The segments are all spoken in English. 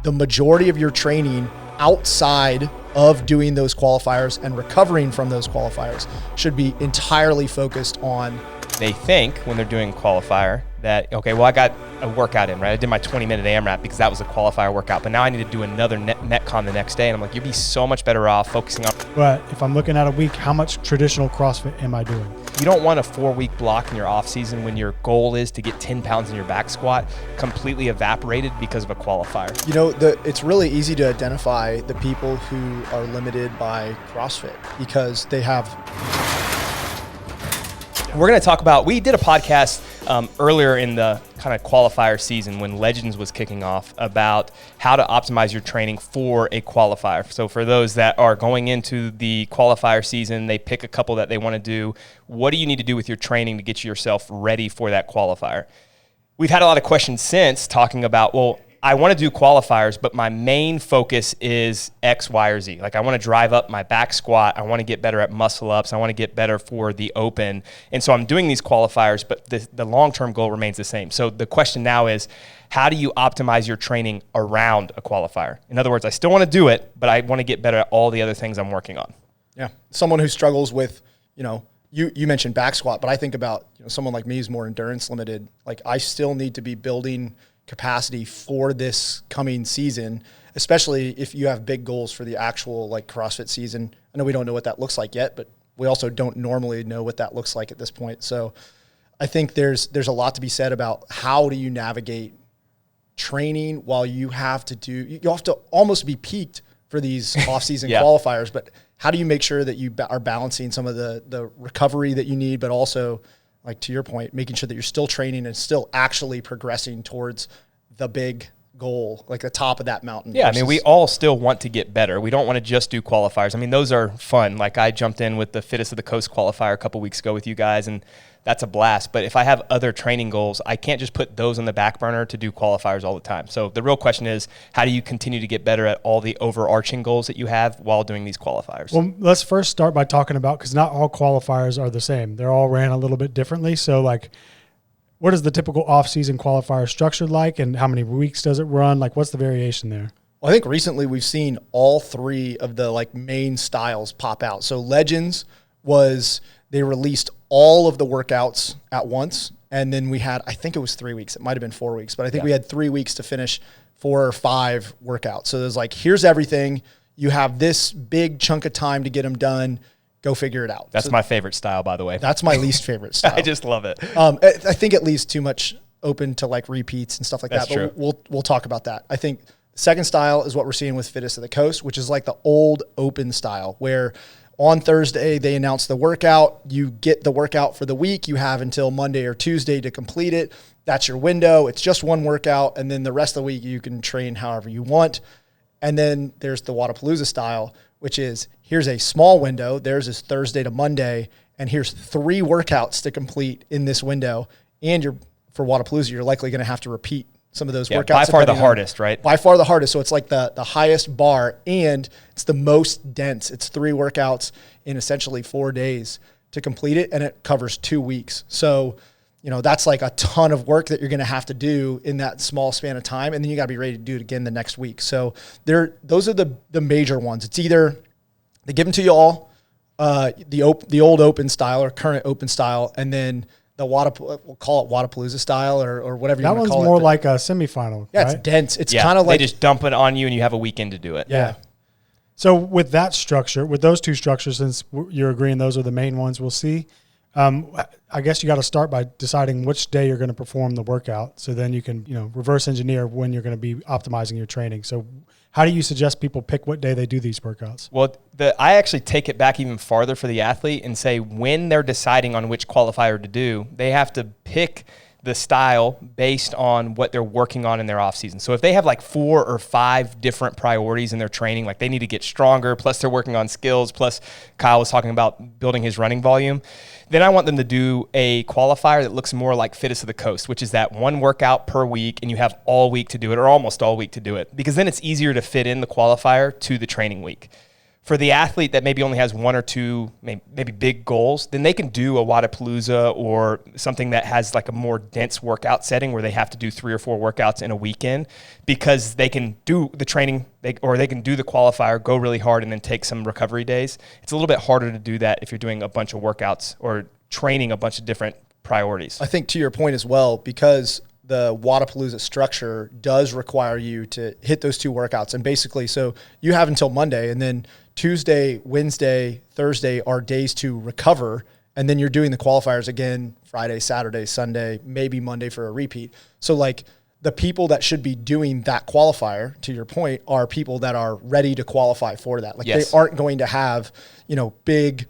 the majority of your training outside of doing those qualifiers and recovering from those qualifiers should be entirely focused on. They think when they're doing qualifier that, okay, well, I got a workout in, right? I did my 20-minute AMRAP because that was a qualifier workout, but now I need to do another Metcon the next day. And I'm like, you'd be so much better off focusing on. But if I'm looking at a week, how much traditional CrossFit am I doing? You don't want a 4-week block in your off season when your goal is to get 10 pounds in your back squat completely evaporated because of a qualifier. You know, it's really easy to identify the people who are limited by CrossFit because they have. We're going to talk about, we did a podcast earlier in the kind of qualifier season when Legends was kicking off about how to optimize your training for a qualifier. So for those that are going into the qualifier season, they pick a couple that they want to do. What do you need to do with your training to get yourself ready for that qualifier? We've had a lot of questions since talking about, well, I want to do qualifiers, but my main focus is X, Y, or Z. Like I want to drive up my back squat. I want to get better at muscle ups. I want to get better for the open. And so I'm doing these qualifiers, but the long-term goal remains the same. So the question now is, how do you optimize your training around a qualifier? In other words, I still want to do it, but I want to get better at all the other things I'm working on. Yeah. Someone who struggles with, you mentioned back squat, but I think about, someone like me who's more endurance limited. Like I still need to be building capacity for this coming season, especially if you have big goals for the actual like CrossFit season. I know we don't know what that looks like yet, but we also don't normally know what that looks like at this point. So I think there's a lot to be said about how do you navigate training while you have to almost be peaked for these off-season qualifiers, but how do you make sure that you are balancing some of the recovery that you need, but also, like to your point, making sure that you're still training and still actually progressing towards the big goal, like the top of that mountain. Yeah, I mean, we all still want to get better. We don't want to just do qualifiers. I mean, those are fun. Like I jumped in with the Fittest of the Coast qualifier a couple weeks ago with you guys, and that's a blast. But if I have other training goals, I can't just put those on the back burner to do qualifiers all the time. So the real question is, how do you continue to get better at all the overarching goals that you have while doing these qualifiers? Well, let's first start by talking about, because not all qualifiers are the same. They're all ran a little bit differently. So like, what is the typical off-season qualifier structured like, and how many weeks does it run? Like, what's the variation there? Well, I think recently we've seen all three of the like main styles pop out. So Legends was, they released all of the workouts at once. And then we had, I think it was 3 weeks. It might've been 4 weeks, but I think we had 3 weeks to finish 4 or 5 workouts. So there's like, here's everything. You have this big chunk of time to get them done. Go figure it out. That's my favorite style, by the way. That's my least favorite style. I just love it. I think it leaves too much open to like repeats and stuff like That's that. true. But we'll talk about that. I think the second style is what we're seeing with Fittest of the Coast, which is like the old open style, where on Thursday they announce the workout. You get the workout for the week. You have until Monday or Tuesday to complete it. That's your window. It's just one workout, and then the rest of the week you can train however you want. And then there's the Wodapalooza style, which is, here's a small window. Theirs is Thursday to Monday, and here's 3 workouts to complete in this window. And for Wodapalooza, you're likely going to have to repeat some of those workouts. By far the hardest, right? By far the hardest. So it's like the highest bar, and it's the most dense. It's 3 workouts in essentially 4 days to complete it, and it covers 2 weeks. So, that's like a ton of work that you're going to have to do in that small span of time, and then you got to be ready to do it again the next week. So those are the major ones. It's either they give them to you all, the old open style or current open style, and then we'll call it Wodapalooza style or whatever you want to call it. That one's more like a semifinal. Yeah, right? It's dense. It's kind of like they just dump it on you and you have a weekend to do it. Yeah. So with that structure, with those 2 structures, since you're agreeing those are the main ones we'll see, I guess you got to start by deciding which day you're going to perform the workout. So then you can, reverse engineer when you're going to be optimizing your training. So how do you suggest people pick what day they do these workouts? Well, I actually take it back even farther for the athlete and say when they're deciding on which qualifier to do, they have to pick the style based on what they're working on in their off season. So if they have like 4 or 5 different priorities in their training, like they need to get stronger, plus they're working on skills, plus Kyle was talking about building his running volume, then I want them to do a qualifier that looks more like Fittest of the Coast, which is that 1 workout per week and you have all week to do it, or almost all week to do it, because then it's easier to fit in the qualifier to the training week. For the athlete that maybe only has one or two maybe big goals, then they can do a Wodapalooza or something that has like a more dense workout setting where they have to do 3 or 4 workouts in a weekend, because they can do the training or they can do the qualifier, go really hard, and then take some recovery days. It's a little bit harder to do that if you're doing a bunch of workouts or training a bunch of different priorities. I think to your point as well, because the Wodapalooza structure does require you to hit those 2 workouts. And basically, so you have until Monday, and then Tuesday, Wednesday, Thursday are days to recover. And then you're doing the qualifiers again, Friday, Saturday, Sunday, maybe Monday for a repeat. So like the people that should be doing that qualifier, to your point, are people that are ready to qualify for that. Like Yes. they aren't going to have, big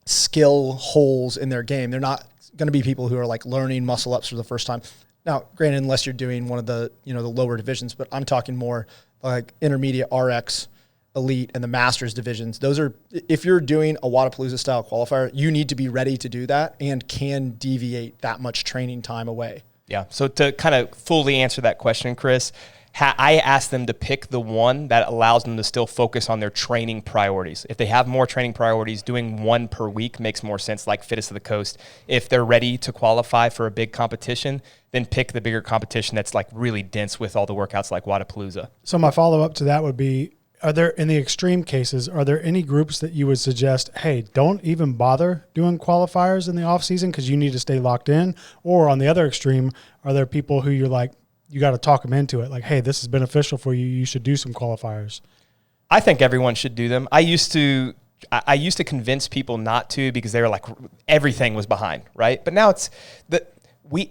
skill holes in their game. They're not going to be people who are like learning muscle ups for the first time. Now, granted, unless you're doing one of the, the lower divisions, but I'm talking more like intermediate, RX, elite, and the masters divisions. Those are, if you're doing a Wodapalooza style qualifier, you need to be ready to do that and can deviate that much training time away. Yeah. So to kind of fully answer that question, Chris, I asked them to pick the one that allows them to still focus on their training priorities. If they have more training priorities, doing 1 per week makes more sense, like Fittest of the Coast. If they're ready to qualify for a big competition, then pick the bigger competition that's like really dense with all the workouts like Wodapalooza. So my follow-up to that would be, in the extreme cases, are there any groups that you would suggest, hey, don't even bother doing qualifiers in the off season because you need to stay locked in? Or on the other extreme, are there people who you're like, you got to talk them into it? Like, hey, this is beneficial for you. You should do some qualifiers. I think everyone should do them. I used to convince people not to because they were like, everything was behind, right? But now it's that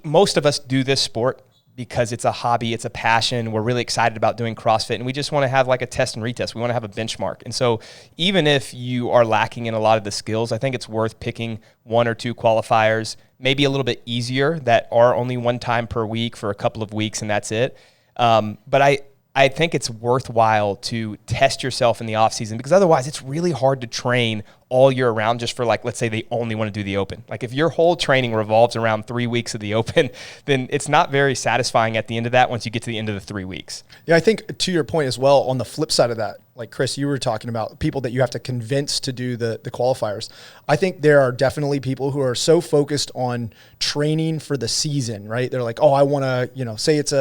most of us do this sport because it's a hobby, it's a passion. We're really excited about doing CrossFit, and we just want to have like a test and retest. We want to have a benchmark. And so even if you are lacking in a lot of the skills, I think it's worth picking 1 or 2 qualifiers, maybe a little bit easier, that are only 1 time per week for a couple of weeks, and that's it. But I think it's worthwhile to test yourself in the off season, because otherwise it's really hard to train all year round just for, like, let's say they only want to do the open. Like if your whole training revolves around 3 weeks of the open, then it's not very satisfying at the end of that once you get to the end of the 3 weeks. Yeah, I think to your point as well, on the flip side of that, like Chris, you were talking about people that you have to convince to do the qualifiers. I think there are definitely people who are so focused on training for the season, right? They're like, oh, I want to, say it's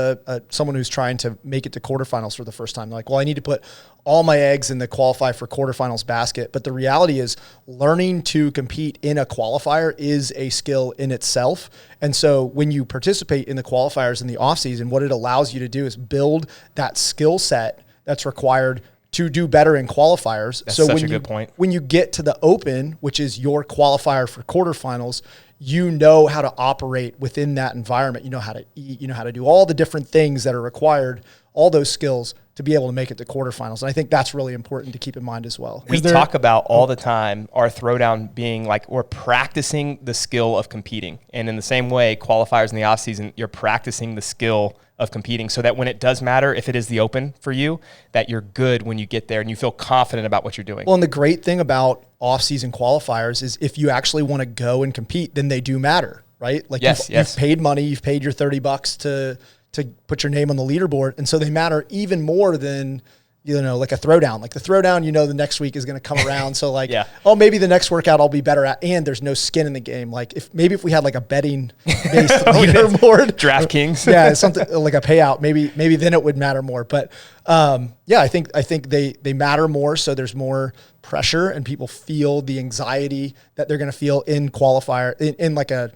someone who's trying to make it to quarterfinals for the first time. They're like, well, I need to put all my eggs in the qualify for quarterfinals basket. But the reality is learning to compete in a qualifier is a skill in itself. And so when you participate in the qualifiers in the off season, what it allows you to do is build that skill set that's required to do better in qualifiers. That's so such a good point. When you get to the open, which is your qualifier for quarterfinals, you know how to operate within that environment. You know how to eat, you know how to do all the different things that are required, all those skills to be able to make it to quarterfinals. And I think that's really important to keep in mind as well. We talk about all the time our throwdown being like we're practicing the skill of competing. And in the same way, qualifiers in the off season, you're practicing the skill of competing so that when it does matter, if it is the open for you, that you're good when you get there and you feel confident about what you're doing. Well, and the great thing about off-season qualifiers is if you actually want to go and compete, then they do matter, right? Like you've paid money, you've paid your $30 to put your name on the leaderboard. And so they matter even more than, like a throwdown. Like the throwdown, the next week is going to come around. So like, oh, maybe the next workout I'll be better at. And there's no skin in the game. Like if we had like a betting based leaderboard, DraftKings. Yeah, something like a payout, maybe then it would matter more. But I think they matter more. So there's more pressure and people feel the anxiety that they're going to feel in qualifier, in like the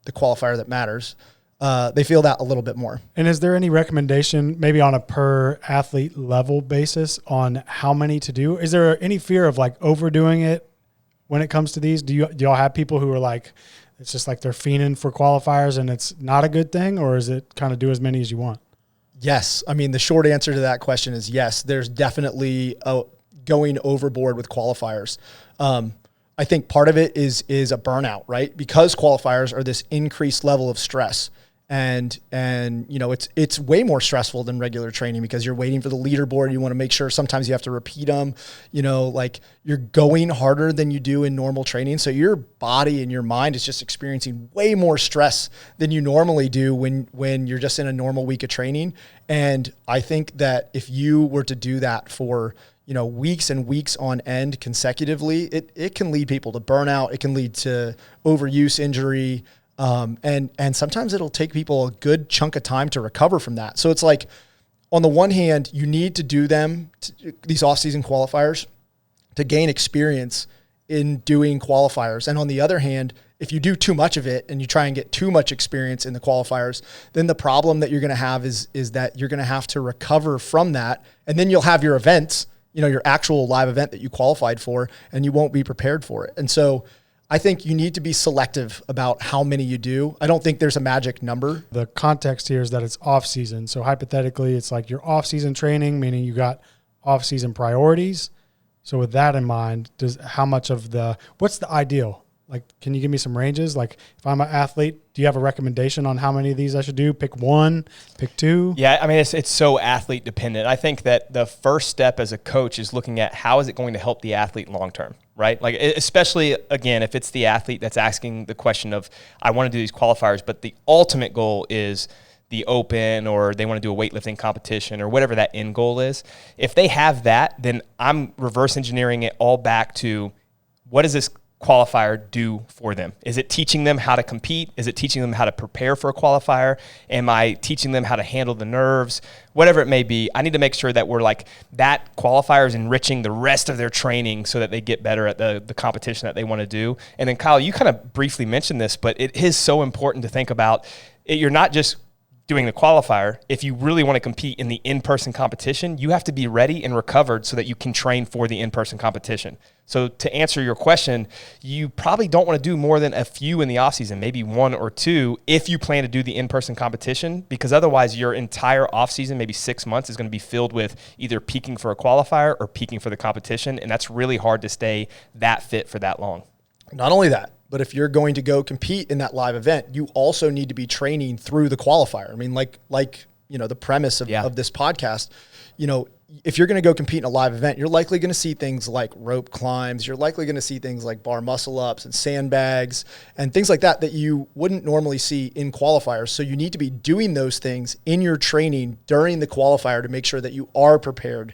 qualifier that matters. They feel that a little bit more. And is there any recommendation, maybe on a per athlete level basis, on how many to do? Is there any fear of like overdoing it when it comes to these? Do y'all have people who are like, it's just like they're fiending for qualifiers and it's not a good thing, or is it kind of do as many as you want? Yes. I mean, the short answer to that question is yes. There's definitely going overboard with qualifiers. I think part of it is a burnout, right? Because qualifiers are this increased level of stress. And it's way more stressful than regular training because you're waiting for the leaderboard. You want to make sure sometimes you have to repeat them, like you're going harder than you do in normal training. So your body and your mind is just experiencing way more stress than you normally do when you're just in a normal week of training. And I think that if you were to do that for, weeks and weeks on end consecutively, it can lead people to burnout. It can lead to overuse, injury. And sometimes it'll take people a good chunk of time to recover from that. So it's like, on the one hand, you need to do these off-season qualifiers to gain experience in doing qualifiers. And on the other hand, if you do too much of it and you try and get too much experience in the qualifiers, then the problem that you're going to have is that you're going to have to recover from that. And then you'll have your events, your actual live event that you qualified for, and you won't be prepared for it. And so I think you need to be selective about how many you do. I don't think there's a magic number. The context here is that it's off season. So hypothetically, it's like your off season training, meaning you got off season priorities. So with that in mind, what's the ideal? Like, can you give me some ranges? Like, if I'm an athlete, do you have a recommendation on how many of these I should do? Pick one, pick two? Yeah, I mean, it's so athlete dependent. I think that the first step as a coach is looking at how is it going to help the athlete long term, right? Like, especially, again, if it's the athlete that's asking the question of, I want to do these qualifiers, but the ultimate goal is the open, or they want to do a weightlifting competition, or whatever that end goal is. If they have that, then I'm reverse engineering it all back to, what does this qualifier do for them? Is it teaching them how to compete? Is it teaching them how to prepare for a qualifier? Am I teaching them how to handle the nerves? Whatever it may be, I need to make sure that we're like, that qualifier is enriching the rest of their training so that they get better at the competition that they want to do. And then Kyle, you kind of briefly mentioned this, but it is so important to think about it. You're not just doing the qualifier. If you really want to compete in the in-person competition, you have to be ready and recovered so that you can train for the in-person competition. So to answer your question, you probably don't want to do more than a few in the offseason, maybe one or two, if you plan to do the in-person competition, because otherwise your entire offseason, maybe 6 months, is going to be filled with either peaking for a qualifier or peaking for the competition. And that's really hard to stay that fit for that long. Not only that, but if you're going to go compete in that live event, you also need to be training through the qualifier. I mean, like the premise of this podcast, if you're going to go compete in a live event, you're likely going to see things like rope climbs. You're likely going to see things like bar muscle ups and sandbags and things like that you wouldn't normally see in qualifiers. So you need to be doing those things in your training during the qualifier to make sure that you are prepared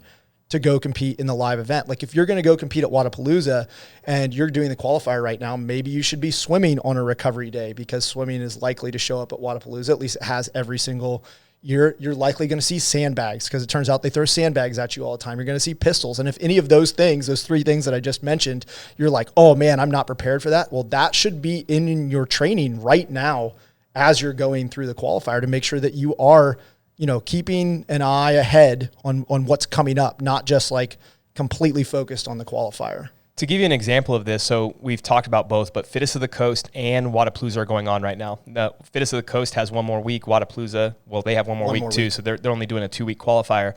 to go compete in the live event. Like, if you're going to go compete at Wodapalooza and you're doing the qualifier right now, maybe you should be swimming on a recovery day, because swimming is likely to show up at Wodapalooza. At least it has every single year. You're likely going to see sandbags, because it turns out they throw sandbags at you all the time. You're going to see pistols. And if any of those things, those three things that I just mentioned, you're like, oh man, I'm not prepared for that. Well, that should be in your training right now as you're going through the qualifier, to make sure that you are keeping an eye ahead on what's coming up, not just like completely focused on the qualifier. To give you an example of this, so we've talked about both, but Fittest of the Coast and Wodapalooza are going on right now. The Fittest of the Coast has one more week. Wodapalooza, well, they have one more week too, so they're only doing a 2-week qualifier.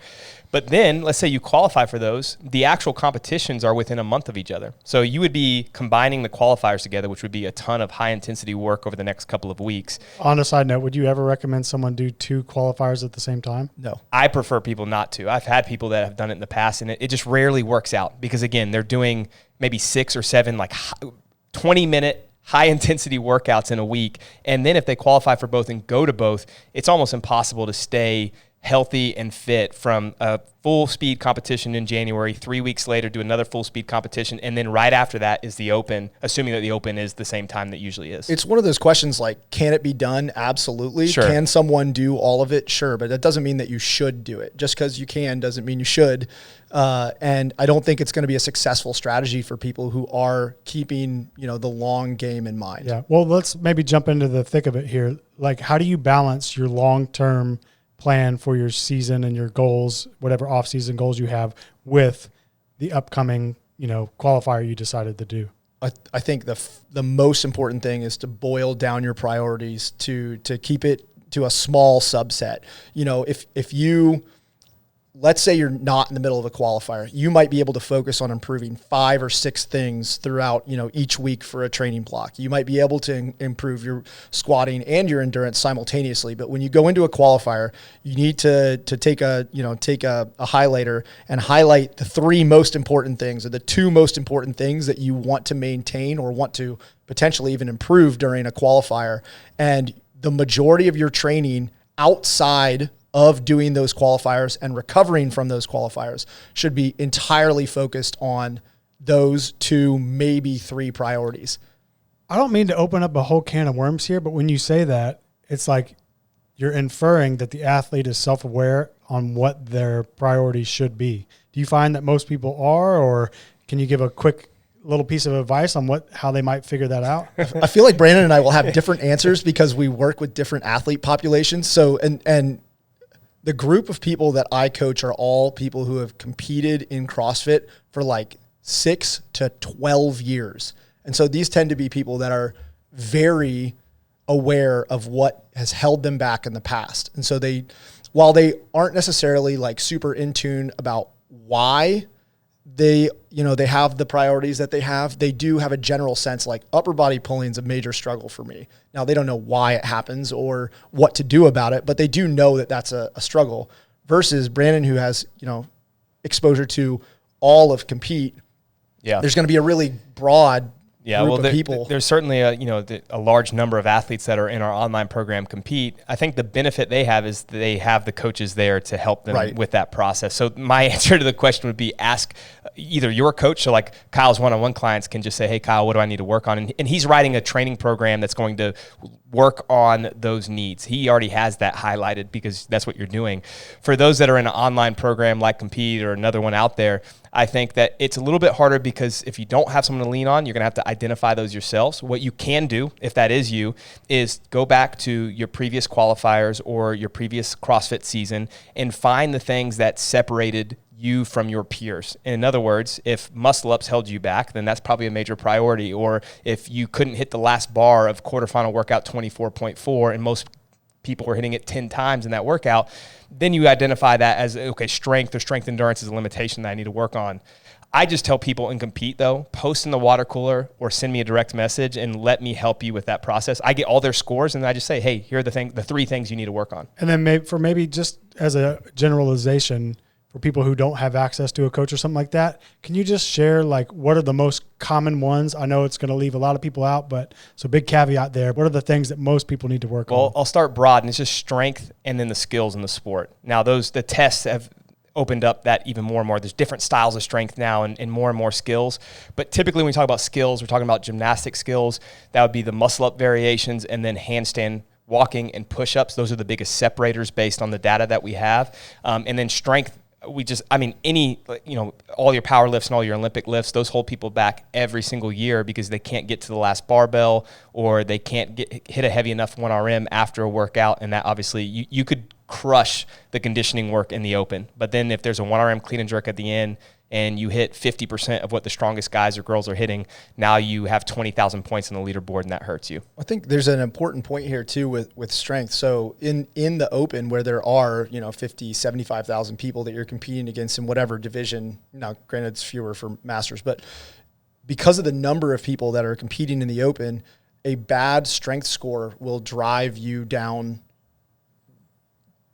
But then, let's say you qualify for those, the actual competitions are within a month of each other. So you would be combining the qualifiers together, which would be a ton of high-intensity work over the next couple of weeks. On a side note, would you ever recommend someone do 2 qualifiers at the same time? No. I prefer people not to. I've had people that have done it in the past, and it just rarely works out, because, again, they're doing maybe 6 or 7 like 20-minute high-intensity workouts in a week. And then if they qualify for both and go to both, it's almost impossible to stay healthy and fit from a full speed competition in January, 3 weeks later do another full speed competition, and then right after that is the open, assuming that the open is the same time that usually is. It's one of those questions like, can it be done? Absolutely. Sure. Can someone do all of it? Sure. But that doesn't mean that you should do it. Just because you can doesn't mean you should. And I don't think it's going to be a successful strategy for people who are keeping, the long game in mind. Yeah. Well, let's maybe jump into the thick of it here. Like, how do you balance your long-term plan for your season and your goals, whatever off-season goals you have, with the upcoming, qualifier you decided to do? I think the most important thing is to boil down your priorities to keep it to a small subset. If you let's say you're not in the middle of a qualifier. You might be able to focus on improving 5 or 6 things throughout, each week for a training block. You might be able to improve your squatting and your endurance simultaneously. But when you go into a qualifier, you need to take a highlighter and highlight the 3 most important things, or the 2 most important things that you want to maintain or want to potentially even improve during a qualifier. And the majority of your training outside of doing those qualifiers and recovering from those qualifiers should be entirely focused on those 2, maybe 3 priorities. I don't mean to open up a whole can of worms here, but when you say that, it's like you're inferring that the athlete is self-aware on what their priorities should be. Do you find that most people are, or can you give a quick little piece of advice on how they might figure that out? I feel like Brannen and I will have different answers because we work with different athlete populations. So, and the group of people that I coach are all people who have competed in CrossFit for like 6 to 12 years. And so these tend to be people that are very aware of what has held them back in the past. And so while they aren't necessarily like super in tune about why they have the priorities that they have, they do have a general sense like upper body pulling is a major struggle for me. Now, they don't know why it happens or what to do about it, but they do know that that's a struggle, versus Brannen, who has, exposure to all of compete. Yeah. There's going to be a really broad group of people. There's certainly a large number of athletes that are in our online program compete. I think the benefit they have is they have the coaches there to help them with that process. So my answer to the question would be ask either your coach, so like Kyle's one-on-one clients can just say, hey, Kyle, what do I need to work on? And he's writing a training program that's going to work on those needs. He already has that highlighted because that's what you're doing. For those that are in an online program like Compete or another one out there, I think that it's a little bit harder because if you don't have someone to lean on, you're going to have to identify those yourselves. What you can do, if that is you, is go back to your previous qualifiers or your previous CrossFit season and find the things that separated you from your peers. In other words, if muscle ups held you back, then that's probably a major priority. Or if you couldn't hit the last bar of quarterfinal workout 24.4 and most people were hitting it 10 times in that workout, then you identify that as, okay, strength or strength endurance is a limitation that I need to work on. I just tell people in Compete, though, post in the water cooler or send me a direct message and let me help you with that process. I get all their scores, and I just say, hey, here are the 3 things you need to work on. And then maybe just as a generalization, for people who don't have access to a coach or something like that, can you just share like what are the most common ones? I know it's going to leave a lot of people out, but so big caveat there. What are the things that most people need to work on? Well, I'll start broad, and it's just strength and then the skills in the sport. Now, the tests have opened up that even more and more. There's different styles of strength now and more skills. But typically when we talk about skills, we're talking about gymnastic skills. That would be the muscle-up variations and then handstand walking and push-ups. Those are the biggest separators based on the data that we have. And then strength, all your power lifts and all your Olympic lifts, those hold people back every single year because they can't get to the last barbell or they can't hit a heavy enough 1RM after a workout. And that obviously you could crush the conditioning work in the open. But then if there's a 1RM clean and jerk at the end and you hit 50% of what the strongest guys or girls are hitting, now you have 20,000 points on the leaderboard and that hurts you. I think there's an important point here too with strength. So in the open where there are, 50, 75,000 people that you're competing against in whatever division, now granted it's fewer for masters, but because of the number of people that are competing in the open, a bad strength score will drive you down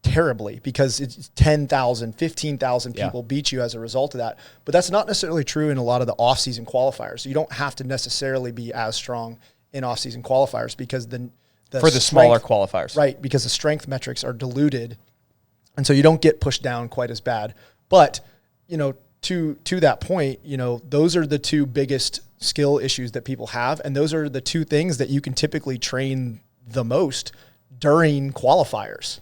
terribly because it's 10,000, 15,000 people beat you as a result of that. But that's not necessarily true in a lot of the off-season qualifiers. You don't have to necessarily be as strong in off-season qualifiers because the smaller qualifiers. Right, because the strength metrics are diluted. And so you don't get pushed down quite as bad. But, to that point, those are the 2 biggest skill issues that people have. And those are the 2 things that you can typically train the most during qualifiers.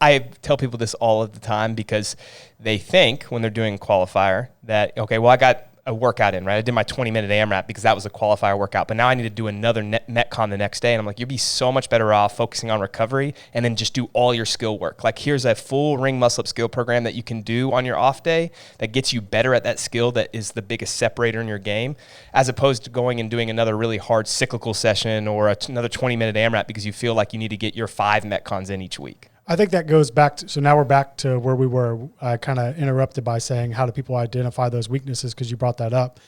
I tell people this all of the time because they think when they're doing qualifier that, okay, well, I got a workout in, right? I did my 20-minute AMRAP because that was a qualifier workout, but now I need to do another Metcon the next day. And I'm like, you'd be so much better off focusing on recovery and then just do all your skill work. Like here's a full ring muscle-up skill program that you can do on your off day that gets you better at that skill that is the biggest separator in your game, as opposed to going and doing another really hard cyclical session or another 20-minute AMRAP because you feel like you need to get your 5 Metcons in each week. I think that goes back to, so now we're back to where we were. I kind of interrupted by saying, how do people identify those weaknesses? Because you brought that up.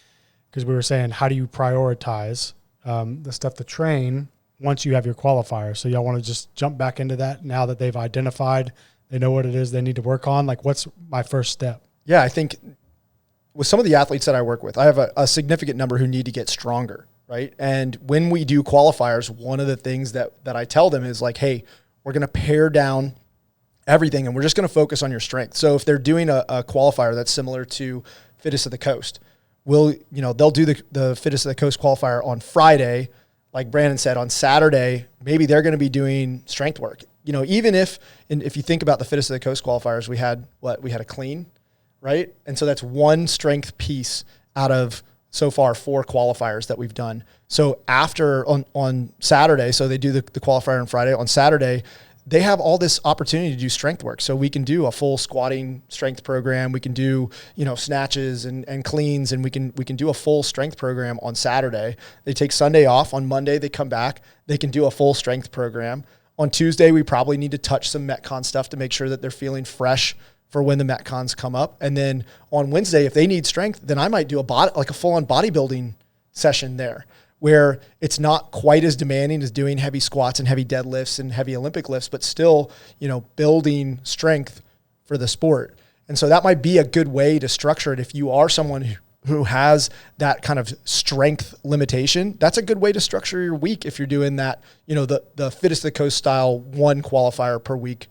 Because we were saying, how do you prioritize the stuff to train once you have your qualifier? So y'all want to just jump back into that now that they've identified, they know what it is they need to work on? Like, what's my first step? Yeah, I think with some of the athletes that I work with, I have a significant number who need to get stronger, right? And when we do qualifiers, one of the things that I tell them is like, hey, we're going to pare down everything and we're just going to focus on your strength. So if they're doing a qualifier that's similar to Fittest of the Coast, they'll do the Fittest of the Coast qualifier on Friday. Like Brannen said, on Saturday, maybe they're going to be doing strength work. Even if you think about the Fittest of the Coast qualifiers, we had a clean, right? And so that's one strength piece out of so far 4 qualifiers that we've done. So after on Saturday, so they do the qualifier on Friday. On Saturday, they have all this opportunity to do strength work. So we can do a full squatting strength program. We can do, snatches and cleans, and we can do a full strength program on Saturday. They take Sunday off. On Monday, they come back. They can do a full strength program. On Tuesday, we probably need to touch some Metcon stuff to make sure that they're feeling fresh for when the Metcons come up. And then on Wednesday, if they need strength, then I might do a full-on bodybuilding session there, where it's not quite as demanding as doing heavy squats and heavy deadlifts and heavy Olympic lifts, but still, building strength for the sport. And so that might be a good way to structure it. If you are someone who has that kind of strength limitation, that's a good way to structure your week if you're doing that, the Fittest of the Coast style 1 qualifier per week.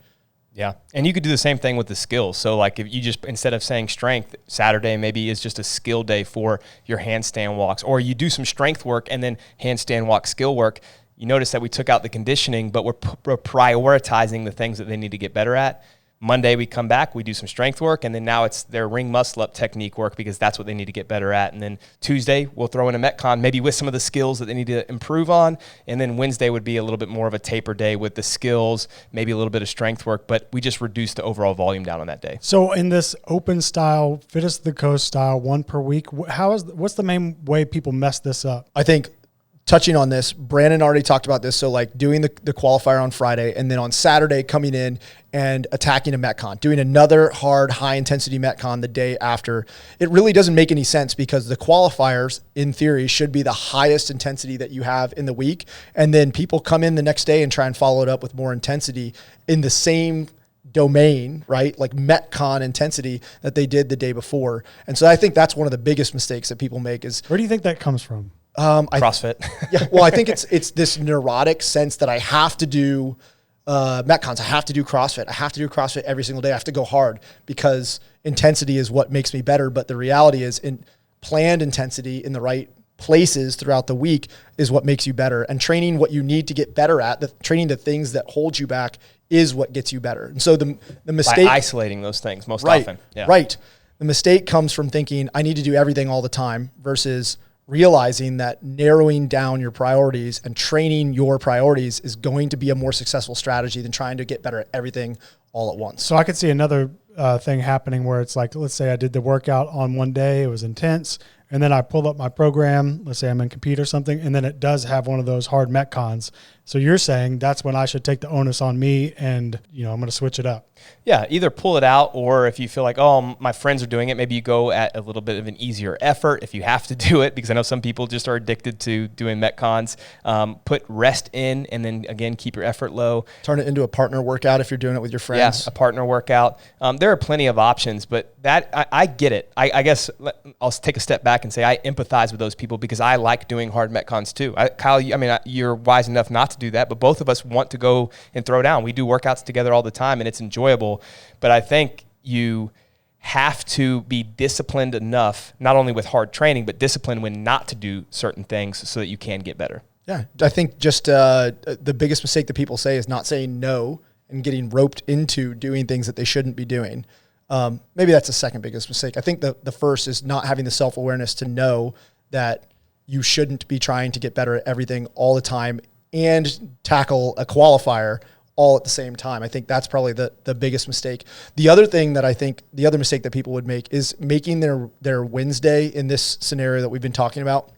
Yeah. And you could do the same thing with the skills. So like if you just, instead of saying strength, Saturday maybe is just a skill day for your handstand walks, or you do some strength work and then handstand walk skill work. You notice that we took out the conditioning, but we're prioritizing the things that they need to get better at. Monday we come back, we do some strength work, and then now it's their ring muscle up technique work because that's what they need to get better at. And then Tuesday we'll throw in a Metcon, maybe with some of the skills that they need to improve on. And then Wednesday would be a little bit more of a taper day with the skills, maybe a little bit of strength work, but we just reduce the overall volume down on that day. So in this open style, Fittest of the Coast style, 1 per week, what's the main way people mess this up? I think touching on this, Brannen already talked about this. So like doing the qualifier on Friday, and then on Saturday coming in and attacking a Metcon, doing another hard, high intensity Metcon the day after. It really doesn't make any sense because the qualifiers in theory should be the highest intensity that you have in the week. And then people come in the next day and try and follow it up with more intensity in the same domain, right? Like Metcon intensity that they did the day before. And so I think that's one of the biggest mistakes that people make is. Where do you think that comes from? CrossFit. Yeah. Well, I think it's this neurotic sense that I have to do Metcons. I have to do CrossFit. I have to do CrossFit every single day. I have to go hard because intensity is what makes me better. But the reality is planned intensity in the right places throughout the week is what makes you better. And training what you need to get better at, training the things that hold you back is what gets you better. And so the mistake. By isolating those things most often. Yeah. Right. The mistake comes from thinking I need to do everything all the time versus realizing that narrowing down your priorities and training your priorities is going to be a more successful strategy than trying to get better at everything all at once. So I could see another thing happening where it's like, let's say I did the workout on one day, it was intense, and then I pull up my program, let's say I'm in compete or something, and then it does have one of those hard Metcons. So you're saying that's when I should take the onus on me and, I'm going to switch it up. Yeah, either pull it out, or if you feel like, oh, my friends are doing it, maybe you go at a little bit of an easier effort if you have to do it, because I know some people just are addicted to doing Metcons. Put rest in, and then, again, keep your effort low. Turn it into a partner workout if you're doing it with your friends. Yeah, a partner workout. There are plenty of options, but that I get it. I guess I'll take a step back and say I empathize with those people because I like doing hard Metcons too. Kyle, you're wise enough not to do that, but both of us want to go and throw down. We do workouts together all the time, and it's enjoyable. But I think you have to be disciplined enough, not only with hard training, but disciplined when not to do certain things so that you can get better. Yeah, I think just the biggest mistake that people say is not saying no and getting roped into doing things that they shouldn't be doing. Maybe that's the second biggest mistake. I think the first is not having the self-awareness to know that you shouldn't be trying to get better at everything all the time and tackle a qualifier all at the same time. I think that's probably the biggest mistake. The other thing that I think, the other mistake that people would make is making their Wednesday in this scenario that we've been talking about,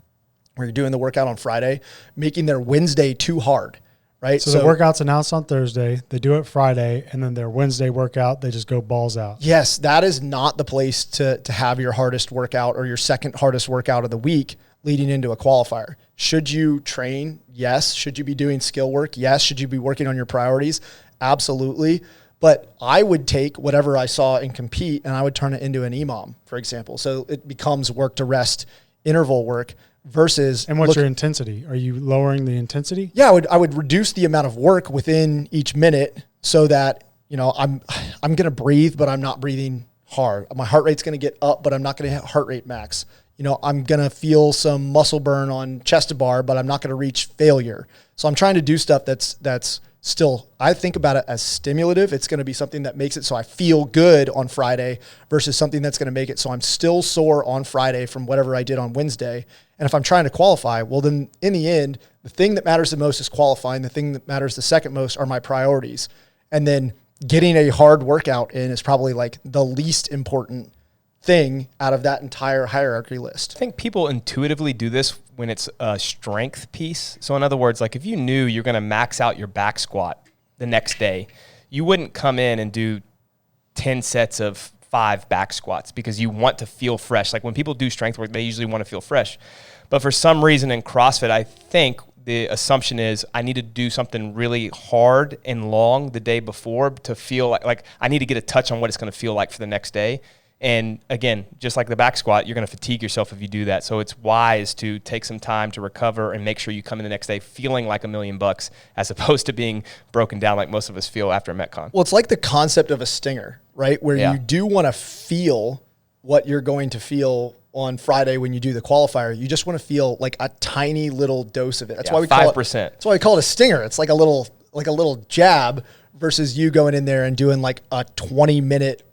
where you're doing the workout on Friday, making their Wednesday too hard, right? So the workout's announced on Thursday, they do it Friday, and then their Wednesday workout, they just go balls out. Yes, that is not the place to have your hardest workout or your second hardest workout of the week leading into a qualifier. Should you train? Yes. Should you be doing skill work? Yes. Should you be working on your priorities? Absolutely. But I would take whatever I saw in compete and I would turn it into an EMOM, for example. So it becomes work to rest interval work versus. And what's your intensity? Are you lowering the intensity? Yeah, I would reduce the amount of work within each minute so that, I'm going to breathe, but I'm not breathing hard. My heart rate's going to get up, but I'm not going to hit heart rate max. I'm going to feel some muscle burn on chest to bar, but I'm not going to reach failure. So I'm trying to do stuff that's still, I think about it as stimulative. It's going to be something that makes it so I feel good on Friday versus something that's going to make it so I'm still sore on Friday from whatever I did on Wednesday. And if I'm trying to qualify, well, then in the end, the thing that matters the most is qualifying. The thing that matters the second most are my priorities. And then getting a hard workout in is probably like the least important thing out of that entire hierarchy list. I think people intuitively do this when it's a strength piece. So in other words, like if you knew you're going to max out your back squat the next day, you wouldn't come in and do 10 sets of 5 back squats because you want to feel fresh. Like when people do strength work, they usually want to feel fresh. But for some reason in CrossFit, I think the assumption is I need to do something really hard and long the day before to feel like I need to get a touch on what it's going to feel like for the next day. And again, just like the back squat, you're going to fatigue yourself if you do that. So it's wise to take some time to recover and make sure you come in the next day feeling like $1,000,000 as opposed to being broken down like most of us feel after a Metcon. Well, it's like the concept of a stinger, right? Where you do want to feel what you're going to feel on Friday when you do the qualifier. You just want to feel like a tiny little dose of it. That's why we 5%. call it. That's why we call it a stinger. It's like a little jab versus you going in there and doing like a 20-minute,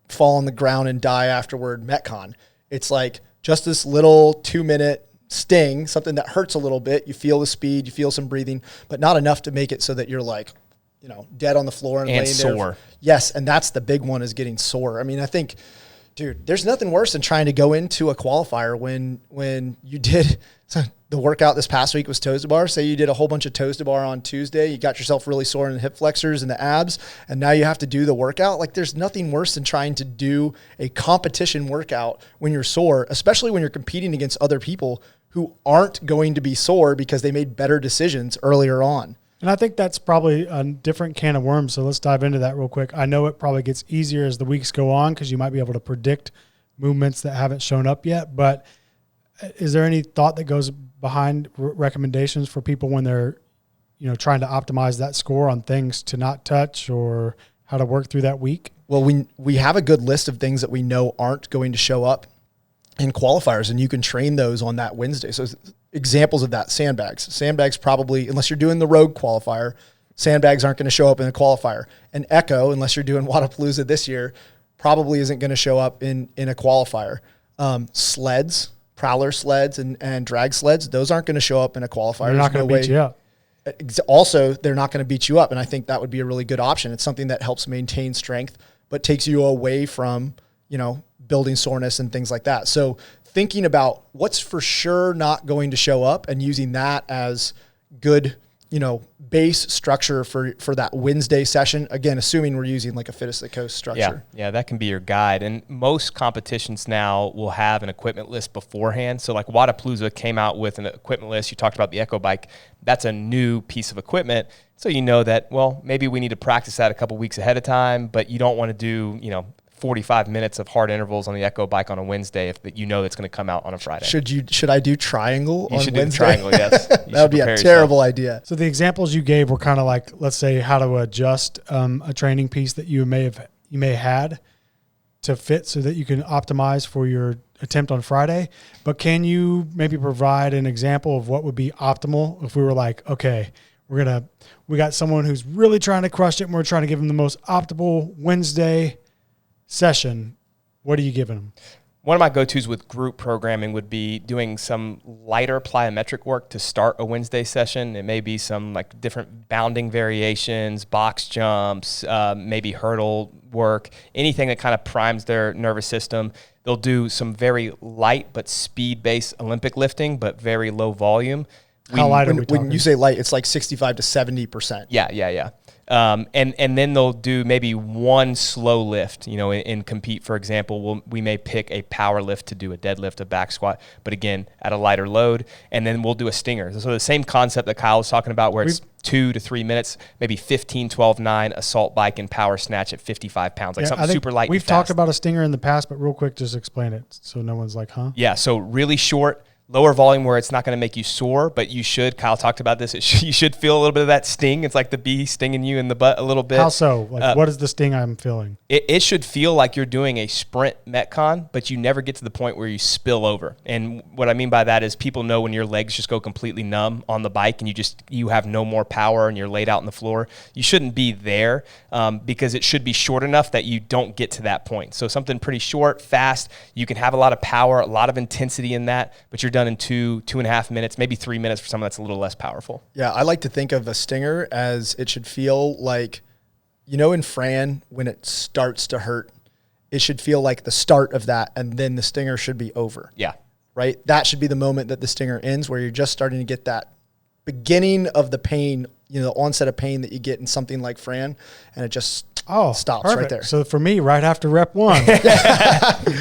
fall on the ground and die afterward Metcon. It's like just this little 2-minute sting, something that hurts a little bit. You feel the speed, you feel some breathing, but not enough to make it so that you're like, dead on the floor and laying sore. there. Yes, and that's the big one is getting sore. I mean, I think, dude, there's nothing worse than trying to go into a qualifier when you did the workout this past week was toes to bar. Say you did a whole bunch of toes to bar on Tuesday. You got yourself really sore in the hip flexors and the abs, and now you have to do the workout. Like there's nothing worse than trying to do a competition workout when you're sore, especially when you're competing against other people who aren't going to be sore because they made better decisions earlier on. And I think that's probably a different can of worms. So let's dive into that real quick. I know it probably gets easier as the weeks go on because you might be able to predict movements that haven't shown up yet. But is there any thought that goes behind recommendations for people when they're, trying to optimize that score on things to not touch or how to work through that week? Well, we have a good list of things that we know aren't going to show up in qualifiers, and you can train those on that Wednesday. So examples of that, sandbags probably, unless you're doing the rogue qualifier, sandbags aren't going to show up in a qualifier. An echo, unless you're doing Wadapalooza this year, probably isn't going to show up in a qualifier. Sleds, prowler sleds and drag sleds, those aren't going to show up in a qualifier. They're not going to beat you up. Also, they're not going to beat you up, and I think that would be a really good option. It's something that helps maintain strength, but takes you away from, building soreness and things like that. So thinking about what's for sure not going to show up and using that as good, base structure for that Wednesday session. Again, assuming we're using like a fit as the coast structure. Yeah, that can be your guide. And most competitions now will have an equipment list beforehand. So like Wadapalooza came out with an equipment list. You talked about the Echo Bike. That's a new piece of equipment. So you know that, well, maybe we need to practice that a couple weeks ahead of time, but you don't want to do, 45 minutes of hard intervals on the Echo Bike on a Wednesday if you know it's going to come out on a Friday. Should I do triangle on Wednesday? You should do the triangle, yes. That would be a terrible idea. So the examples you gave were kind of like, let's say, how to adjust a training piece that you may had to fit so that you can optimize for your attempt on Friday. But can you maybe provide an example of what would be optimal if we were like, okay, we got someone who's really trying to crush it and we're trying to give them the most optimal Wednesday session? What are you giving them? One of my go-tos with group programming would be doing some lighter plyometric work to start a Wednesday session. It may be some like different bounding variations, box jumps, maybe hurdle work, anything that kind of primes their nervous system. They'll do some very light but speed-based Olympic lifting, but very low volume. How light are we talking? When you say light, it's like 65 to 70%. Yeah. And then they'll do maybe one slow lift, in compete, for example, we may pick a power lift to do a deadlift, a back squat, but again, at a lighter load, and then we'll do a stinger. So the same concept that Kyle was talking about where it's 2 to 3 minutes, maybe 15, 12, 9, assault bike and power snatch at 55 pounds, like something super light. We've talked about a stinger in the past, but real quick, just explain it so no one's like, huh? Yeah, so really short, lower volume where it's not going to make you sore, but you should. Kyle talked about this. You should feel a little bit of that sting. It's like the bee stinging you in the butt a little bit. How so? Like, what is the sting I'm feeling? It should feel like you're doing a sprint Metcon, but you never get to the point where you spill over. And what I mean by that is people know when your legs just go completely numb on the bike and you have no more power and you're laid out on the floor. You shouldn't be there because it should be short enough that you don't get to that point. So something pretty short, fast. You can have a lot of power, a lot of intensity in that, but you're done in 2.5 minutes, maybe 3 minutes for someone that's a little less powerful. Yeah, I like to think of a stinger as it should feel like, in Fran, when it starts to hurt, it should feel like the start of that, and then the stinger should be over. Yeah. Right? That should be the moment that the stinger ends, where you're just starting to get that beginning of the pain, the onset of pain that you get in something like Fran, and it just stops perfect. right there. So for me, right after rep 1.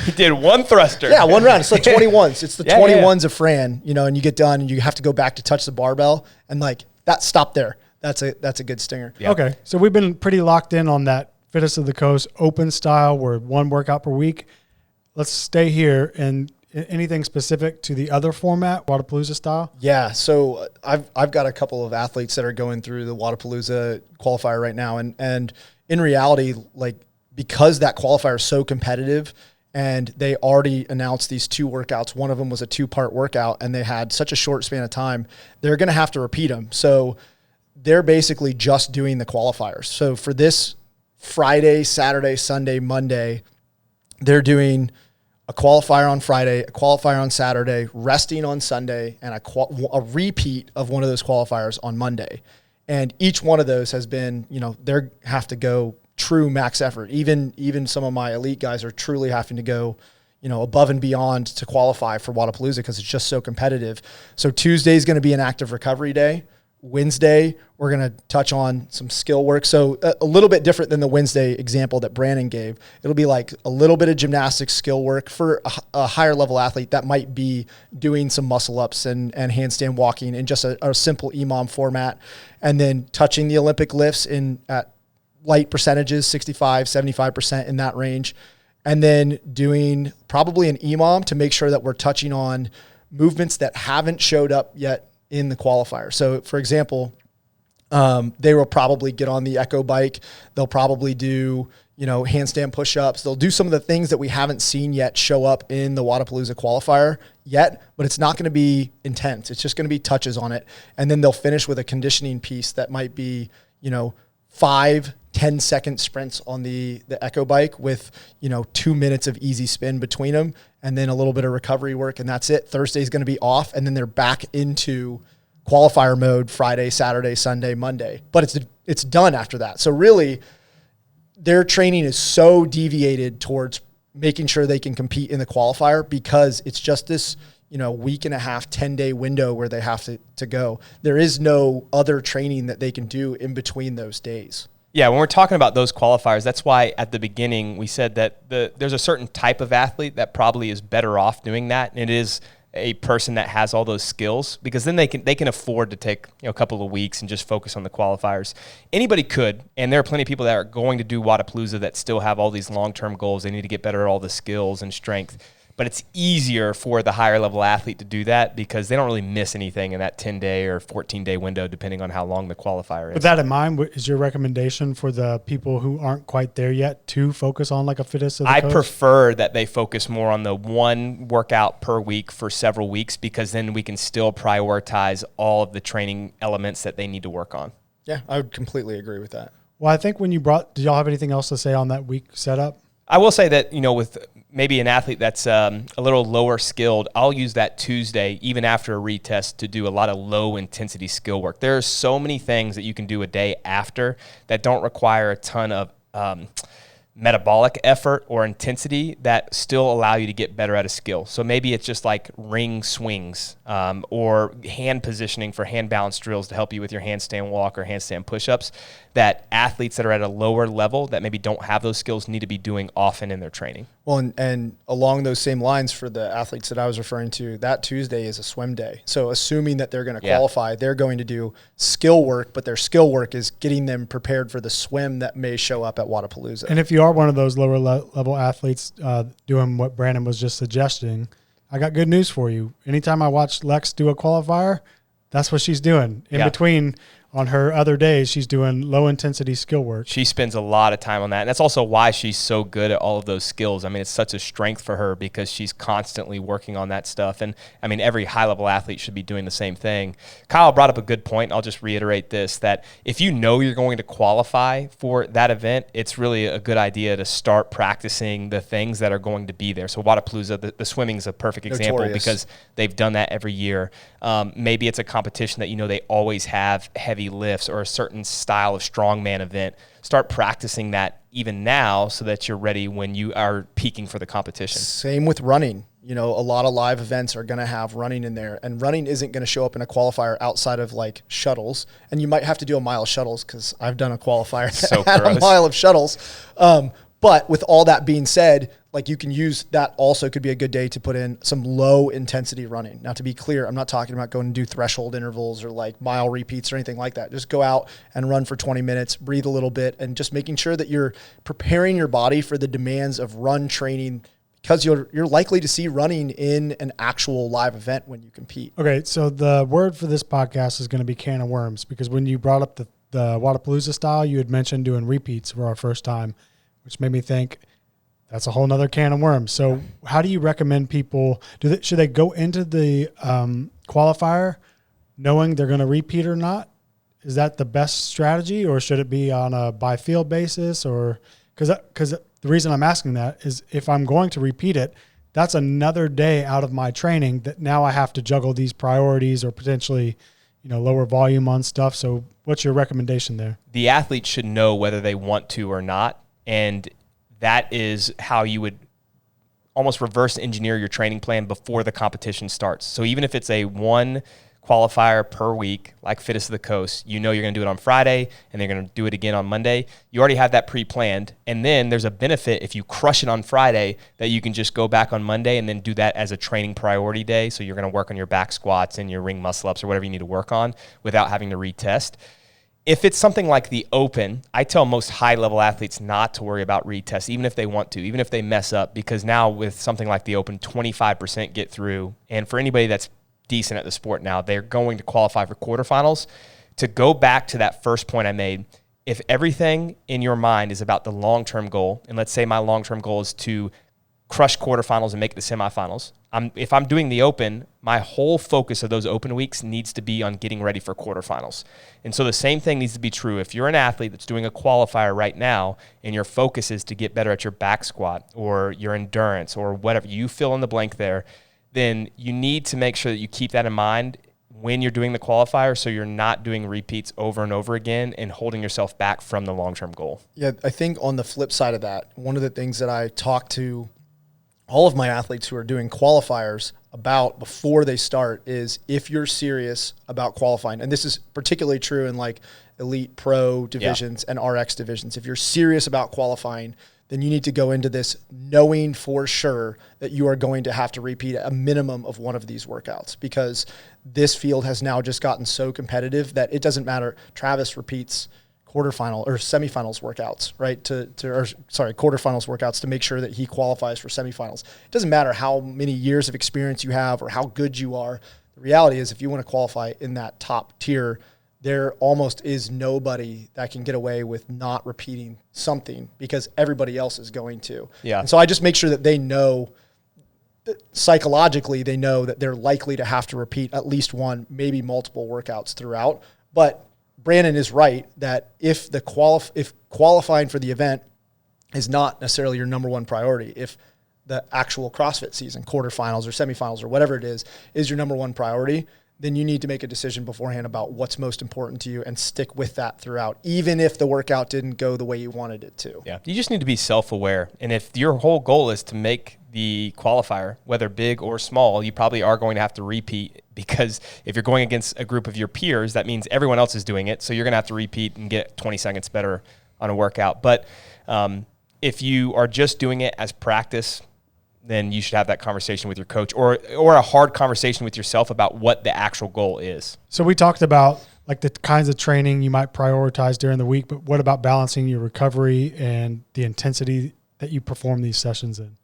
He did one thruster. Yeah, one round. It's like 21s. It's the 21s of Fran, and you get done and you have to go back to touch the barbell, and like that stop there. That's a good stinger. Yeah. Okay. So we've been pretty locked in on that fittest of the coast open style where one workout per week. Let's stay here. And anything specific to the other format, Wodapalooza style? Yeah. So I've got a couple of athletes that are going through the Wodapalooza qualifier right now. And in reality, like, because that qualifier is so competitive and they already announced these 2 workouts, one of them was a 2-part workout and they had such a short span of time, they're going to have to repeat them. So they're basically just doing the qualifiers. So for this Friday, Saturday, Sunday, Monday, they're doing a qualifier on Friday, a qualifier on Saturday, resting on Sunday, and a repeat of one of those qualifiers on Monday. And each one of those has been, they have to go true max effort. Even some of my elite guys are truly having to go, above and beyond to qualify for Wodapalooza because it's just so competitive. So Tuesday is going to be an active recovery day. Wednesday, we're going to touch on some skill work. So a little bit different than the Wednesday example that Brannen gave. It'll be like a little bit of gymnastics skill work for a higher level athlete that might be doing some muscle ups and handstand walking in just a simple EMOM format, and then touching the Olympic lifts at light percentages, 65, 75% in that range. And then doing probably an EMOM to make sure that we're touching on movements that haven't showed up yet in the qualifier. So for example, they will probably get on the Echo bike. They'll probably do, handstand push-ups. They'll do some of the things that we haven't seen yet show up in the Wodapalooza qualifier yet, but it's not going to be intense. It's just going to be touches on it. And then they'll finish with a conditioning piece that might be, 5, 10-second sprints on the Echo bike with, 2 minutes of easy spin between them, and then a little bit of recovery work, and that's it. Thursday's going to be off, and then they're back into qualifier mode Friday, Saturday, Sunday, Monday. But it's done after that. So really, their training is so deviated towards making sure they can compete in the qualifier because it's just this, week and a half, 10-day window where they have to go. There is no other training that they can do in between those days. Yeah, when we're talking about those qualifiers, that's why at the beginning we said that there's a certain type of athlete that probably is better off doing that, and it is a person that has all those skills, because then they can afford to take a couple of weeks and just focus on the qualifiers. Anybody could, and there are plenty of people that are going to do Wodapalooza that still have all these long-term goals. They need to get better at all the skills and strength. But it's easier for the higher level athlete to do that because they don't really miss anything in that 10-day or 14-day window, depending on how long the qualifier is. With that in mind, is your recommendation for the people who aren't quite there yet to focus on like a fittest of the I coast? prefer that they focus more on the one workout per week for several weeks, because then we can still prioritize all of the training elements that they need to work on. Yeah, I would completely agree with that. Well, I think did y'all have anything else to say on that week setup? I will say that, with maybe an athlete that's a little lower skilled, I'll use that Tuesday, even after a retest, to do a lot of low intensity skill work. There are so many things that you can do a day after that don't require a ton of metabolic effort or intensity that still allow you to get better at a skill. So maybe it's just like ring swings or hand positioning for hand balance drills to help you with your handstand walk or handstand push-ups that athletes that are at a lower level that maybe don't have those skills need to be doing often in their training. Well, and along those same lines for the athletes that I was referring to, that Tuesday is a swim day. So assuming that they're going to qualify, they're going to do skill work, but their skill work is getting them prepared for the swim that may show up at Wodapalooza. And if you are one of those lower level athletes doing what Brannen was just suggesting, I got good news for you. Anytime I watch Lex do a qualifier, that's what she's doing. In between, on her other days, she's doing low-intensity skill work. She spends a lot of time on that, and that's also why she's so good at all of those skills. I mean, it's such a strength for her because she's constantly working on that stuff. And, I mean, every high-level athlete should be doing the same thing. Kyle brought up a good point. I'll just reiterate this, that if you know you're going to qualify for that event, it's really a good idea to start practicing the things that are going to be there. So Wodapalooza, the swimming is a perfect example because they've done that every year. Maybe it's a competition that you know they always have heavy lifts or a certain style of strongman event. Start practicing that even now so that you're ready when you are peaking for the competition. Same with running. You know, a lot of live events are going to have running in there, and running isn't going to show up in a qualifier outside of like shuttles. And you might have to do a mile of shuttles because I've done a qualifier so at a mile of shuttles. But with all that being said, like you can use that also could be a good day to put in some low intensity running. Now, to be clear, I'm not talking about going to do threshold intervals or like mile repeats or anything like that. Just go out and run for 20 minutes, breathe a little bit, and just making sure that you're preparing your body for the demands of run training because you're likely to see running in an actual live event when you compete. Okay, so the word for this podcast is going to be can of worms because when you brought up the Wodapalooza style, you had mentioned doing repeats for our first time, which made me think that's a whole nother can of worms. So how do you recommend people, should they go into the qualifier knowing they're going to repeat or not? Is that the best strategy, or should it be on a by field basis? Or because the reason I'm asking that is if I'm going to repeat it, that's another day out of my training that now I have to juggle these priorities or potentially, lower volume on stuff. So what's your recommendation there? The athlete should know whether they want to or not. And that is how you would almost reverse engineer your training plan before the competition starts. So even if it's a one qualifier per week, like Fittest of the Coast, you're going to do it on Friday and they're going to do it again on Monday. You already have that pre-planned. And then there's a benefit if you crush it on Friday that you can just go back on Monday and then do that as a training priority day. So you're going to work on your back squats and your ring muscle ups or whatever you need to work on without having to retest. If it's something like the Open, I tell most high-level athletes not to worry about retests, even if they want to, even if they mess up, because now with something like the Open, 25% get through. And for anybody that's decent at the sport now, they're going to qualify for quarterfinals. To go back to that first point I made, if everything in your mind is about the long-term goal, and let's say my long-term goal is to crush quarterfinals and make it to semifinals, if I'm doing the Open, my whole focus of those Open weeks needs to be on getting ready for quarterfinals. And so the same thing needs to be true. If you're an athlete that's doing a qualifier right now and your focus is to get better at your back squat or your endurance or whatever, you fill in the blank there, then you need to make sure that you keep that in mind when you're doing the qualifier so you're not doing repeats over and over again and holding yourself back from the long-term goal. Yeah, I think on the flip side of that, one of the things that I talk to all of my athletes who are doing qualifiers about before they start is if you're serious about qualifying, and this is particularly true in like elite pro divisions and RX divisions, if you're serious about qualifying, then you need to go into this knowing for sure that you are going to have to repeat a minimum of one of these workouts because this field has now just gotten so competitive that it doesn't matter. Travis repeats quarterfinal or semifinals workouts, right? Quarterfinals workouts to make sure that he qualifies for semifinals. It doesn't matter how many years of experience you have or how good you are. The reality is if you want to qualify in that top tier, there almost is nobody that can get away with not repeating something because everybody else is going to. Yeah. And so I just make sure that they know that psychologically they know that they're likely to have to repeat at least one, maybe multiple workouts throughout. But Brannen is right that if qualifying for the event is not necessarily your number one priority, if the actual CrossFit season, quarterfinals or semifinals or whatever it is your number one priority, then you need to make a decision beforehand about what's most important to you and stick with that throughout, even if the workout didn't go the way you wanted it to. Yeah, you just need to be self-aware. And if your whole goal is to make the qualifier, whether big or small, you probably are going to have to repeat, because if you're going against a group of your peers, that means everyone else is doing it. So you're going to have to repeat and get 20 seconds better on a workout. But if you are just doing it as practice, then you should have that conversation with your coach, or a hard conversation with yourself about what the actual goal is. So we talked about like the kinds of training you might prioritize during the week, but what about balancing your recovery and the intensity that you perform these sessions in?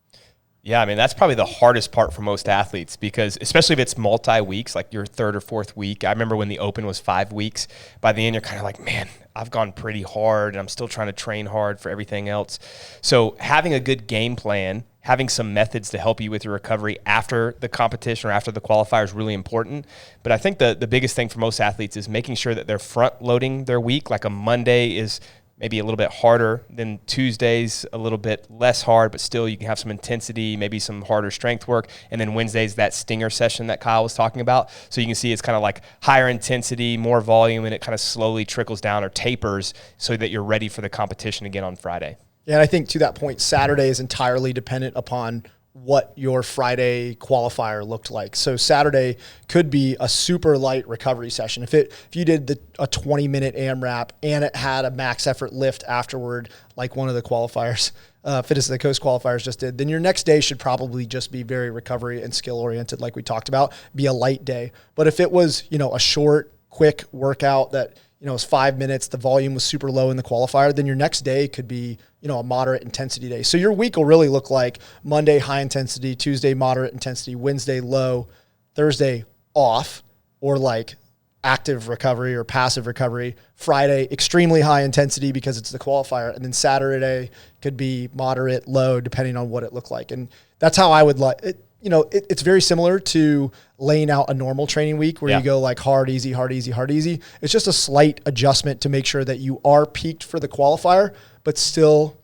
Yeah, I mean, that's probably the hardest part for most athletes, because especially if it's multi-weeks, like your third or fourth week. I remember when the Open was 5 weeks. By the end, you're kind of like, man, I've gone pretty hard and I'm still trying to train hard for everything else. So having a good game plan, having some methods to help you with your recovery after the competition or after the qualifier is really important. But I think the biggest thing for most athletes is making sure that they're front loading their week. Like a Monday is maybe a little bit harder than Tuesdays, a little bit less hard, but still you can have some intensity, maybe some harder strength work. And then Wednesday's that stinger session that Kyle was talking about. So you can see it's kind of like higher intensity, more volume, and it kind of slowly trickles down or tapers so that you're ready for the competition again on Friday. Yeah, and I think to that point, Saturday is entirely dependent upon what your Friday qualifier looked like. So Saturday could be a super light recovery session. If you did a 20-minute AMRAP and it had a max effort lift afterward, like one of the qualifiers, Fittest of the Coast qualifiers just did, then your next day should probably just be very recovery and skill oriented, like we talked about, be a light day. But if it was, a short, quick workout that, was 5 minutes, the volume was super low in the qualifier, then your next day could be, a moderate intensity day. So your week will really look like Monday, high intensity, Tuesday, moderate intensity, Wednesday, low, Thursday, off, or like active recovery or passive recovery, Friday, extremely high intensity because it's the qualifier, and then Saturday could be moderate, low, depending on what it looked like. And that's how I would like it. It's very similar to laying out a normal training week where you go like hard, easy, hard, easy, hard, easy. It's just a slight adjustment to make sure that you are peaked for the qualifier, but still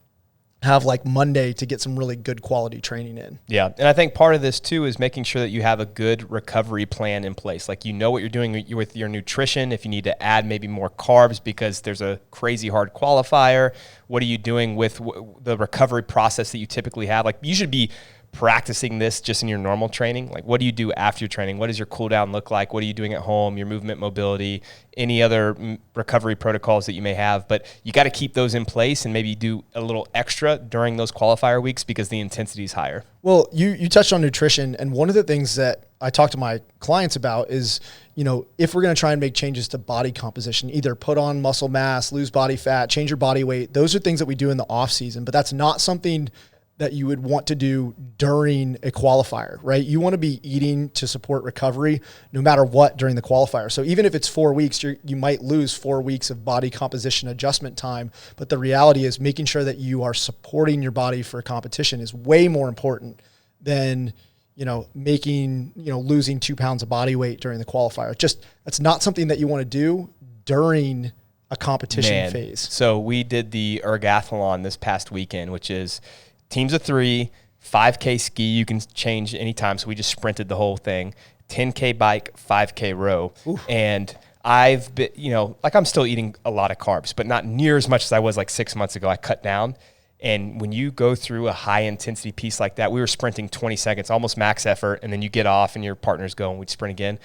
have like Monday to get some really good quality training in. Yeah. And I think part of this too is making sure that you have a good recovery plan in place. Like, what you're doing with your nutrition. If you need to add maybe more carbs because there's a crazy hard qualifier, what are you doing with the recovery process that you typically have? Like, you should be practicing this just in your normal training. Like, what do you do after your training? What does your cool down look like? What are you doing at home? Your movement, mobility, any other recovery protocols that you may have. But you got to keep those in place and maybe do a little extra during those qualifier weeks because the intensity is higher. Well, you touched on nutrition, and one of the things that I talk to my clients about is, if we're going to try and make changes to body composition, either put on muscle mass, lose body fat, change your body weight, those are things that we do in the off season, but that's not something that you would want to do during a qualifier, right? You want to be eating to support recovery no matter what during the qualifier. So even if it's 4 weeks, you might lose 4 weeks of body composition adjustment time. But the reality is making sure that you are supporting your body for competition is way more important than, losing 2 pounds of body weight during the qualifier. That's not something that you want to do during a competition phase. So we did the ergathlon this past weekend, which is teams of 3, 5K ski, you can change anytime. So we just sprinted the whole thing, 10K bike, 5K row. Oof. And I've been, I'm still eating a lot of carbs, but not near as much as I was like 6 months ago. I cut down. And when you go through a high intensity piece like that, we were sprinting 20 seconds, almost max effort. And then you get off and your partners go and we'd sprint again.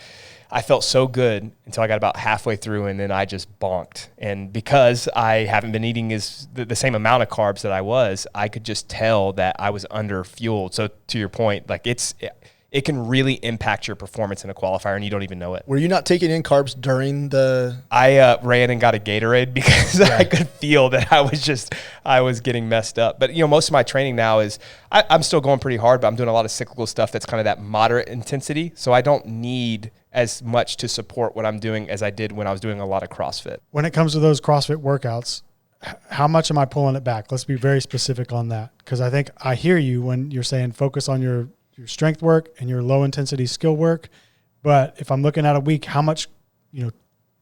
I felt so good until I got about halfway through, and then I just bonked. And because I haven't been eating the same amount of carbs that I was, I could just tell that I was under fueled. So to your point, like it can really impact your performance in a qualifier, and you don't even know it. Were you not taking in carbs during the? I ran and got a Gatorade because I could feel that I was getting messed up. But most of my training now is I'm still going pretty hard, but I'm doing a lot of cyclical stuff that's kind of that moderate intensity. So I don't need as much to support what I'm doing as I did when I was doing a lot of CrossFit. When it comes to those CrossFit workouts, how much am I pulling it back? Let's be very specific on that, because I think I hear you when you're saying focus on your strength work and your low intensity skill work. But if I'm looking at a week, how much,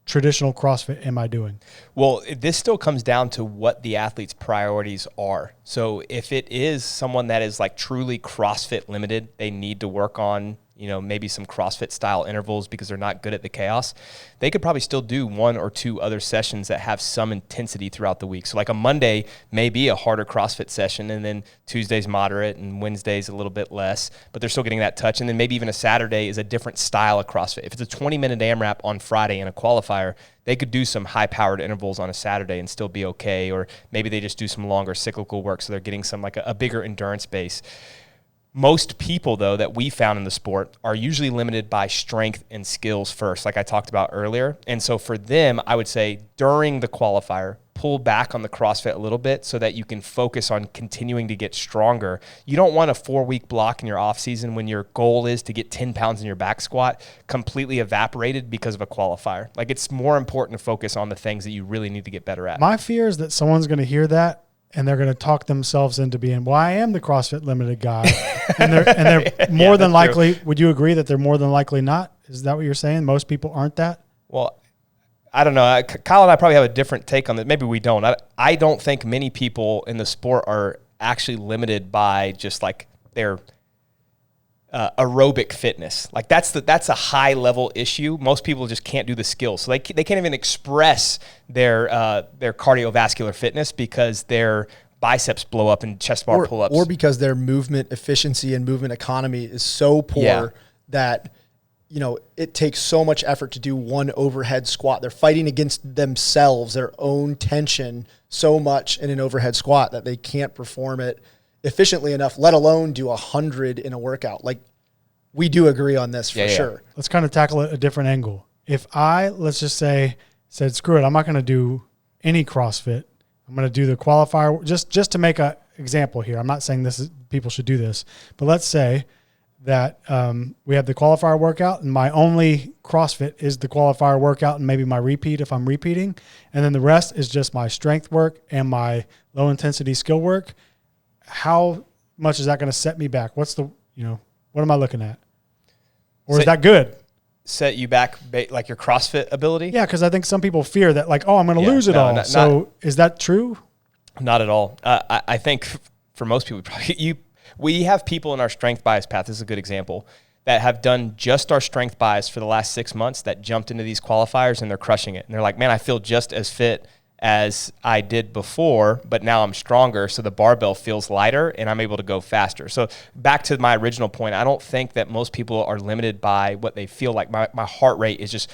traditional CrossFit am I doing? Well, this still comes down to what the athlete's priorities are. So if it is someone that is like truly CrossFit limited, they need to work on maybe some CrossFit style intervals because they're not good at the chaos, they could probably still do 1 or 2 other sessions that have some intensity throughout the week. So like a Monday may be a harder CrossFit session, and then Tuesday's moderate and Wednesday's a little bit less, but they're still getting that touch. And then maybe even a Saturday is a different style of CrossFit. If it's a 20-minute AMRAP on Friday and a qualifier, they could do some high-powered intervals on a Saturday and still be okay. Or maybe they just do some longer cyclical work, so they're getting some like a bigger endurance base. Most people, though, that we found in the sport are usually limited by strength and skills first, like I talked about earlier. And so for them, I would say during the qualifier, pull back on the CrossFit a little bit so that you can focus on continuing to get stronger. You don't want a 4-week block in your off season when your goal is to get 10 pounds in your back squat completely evaporated because of a qualifier. Like, it's more important to focus on the things that you really need to get better at. My fear is that someone's going to hear that and they're going to talk themselves into being, well, I am the CrossFit limited guy. and they're more than likely, would you agree that they're more than likely not? Is that what you're saying? Most people aren't that? Well, I don't know. Kyle and I probably have a different take on that. Maybe we don't. I don't think many people in the sport are actually limited by just like their aerobic fitness. Like that's a high level issue. Most people just can't do the skills. So they can't even express their cardiovascular fitness because their biceps blow up and chest bar pull-ups. Or because their movement efficiency and movement economy is so poor that it takes so much effort to do one overhead squat. They're fighting against themselves, their own tension so much in an overhead squat that they can't perform it efficiently enough, let alone do 100 in a workout. Like, we do agree on this for sure. Let's kind of tackle it a different angle. If let's just say, said, screw it, I'm not going to do any CrossFit. I'm going to do the qualifier just to make an example here. I'm not saying people should do this, but let's say that we have the qualifier workout and my only CrossFit is the qualifier workout and maybe my repeat if I'm repeating. And then the rest is just my strength work and my low intensity skill work. How much is that going to set me back? What am I looking at? Or is that good? Set you back like your CrossFit ability? Yeah, because I think some people fear that like, I'm going to lose it all. Is that true? Not at all. I think for most people, we have people in our strength bias path. This is a good example that have done just our strength bias for the last 6 months that jumped into these qualifiers and they're crushing it. And they're like, man, I feel just as fit as I did before, but now I'm stronger, so the barbell feels lighter and I'm able to go faster. So back to my original point, I don't think that most people are limited by what they feel like. My heart rate is just,